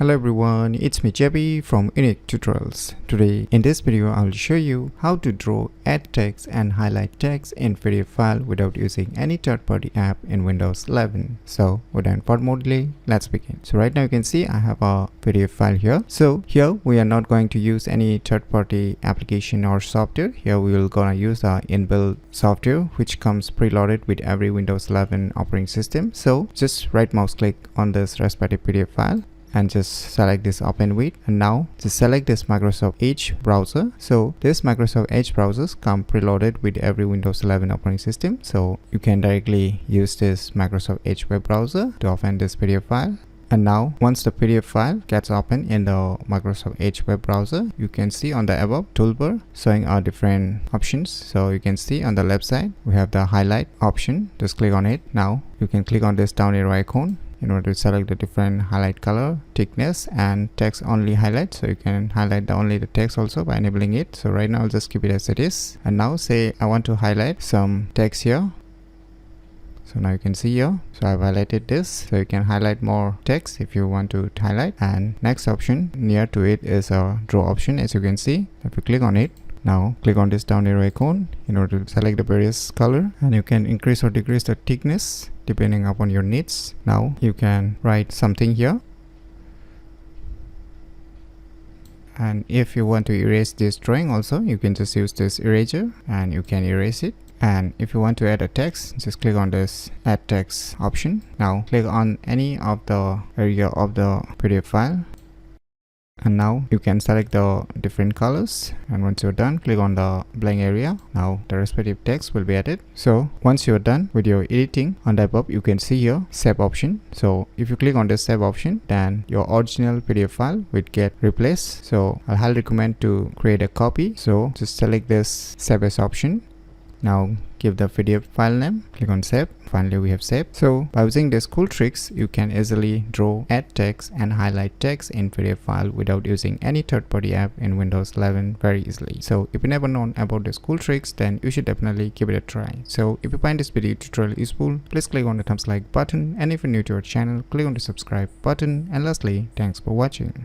Hello everyone, it's me JB from UniqueTutorials. Today in this video I will show you how to draw, add text and highlight text in PDF file without using any third-party app in Windows 11. So without further delay, let's begin. So right now you can see I have a PDF file here. So here we are not going to use any third-party application or software. Here we will gonna use the inbuilt software which comes preloaded with every Windows 11 operating system. So just right mouse click on this respective PDF file and just select this open with, and now just select this Microsoft Edge browser. So this Microsoft Edge browsers come preloaded with every Windows 11 operating system, so you can directly use this Microsoft Edge web browser to open this PDF file. And now once the PDF file gets open in the Microsoft Edge web browser, you can see on the above toolbar showing our different options. So you can see on the left side we have the highlight option. Just click on it. Now you can click on this down arrow icon in order to select the different highlight color, thickness and text only highlight. So you can highlight only the text also by enabling it. So right now I'll just keep it as it is, and now say I want to highlight some text here. So now you can see here, so I've highlighted this. So you can highlight more text if you want to highlight. And next option near to it is a draw option. As you can see, if you click on it, now click on this down arrow icon in order to select the various color, and you can increase or decrease the thickness depending upon your needs. Now you can write something here, and if you want to erase this drawing also, you can just use this eraser and you can erase it. And if you want to add a text, just click on this add text option. Now click on any of the area of the PDF file, and now you can select the different colors, and once you're done, click on the blank area. Now the respective text will be added. So once you're done with your editing, on the above you can see here save option. So if you click on this save option, then your original PDF file will get replaced. So I'll highly recommend to create a copy. So just select this save as option. Now give the PDF file name, click on save. Finally we have saved. So by using these cool tricks, you can easily draw, add text and highlight text in PDF file without using any third-party app in Windows 11 very easily. So if you never known about these cool tricks, then you should definitely give it a try. So if you find this video tutorial useful, please click on the thumbs like button, and if you're new to our channel, click on the subscribe button. And lastly, thanks for watching.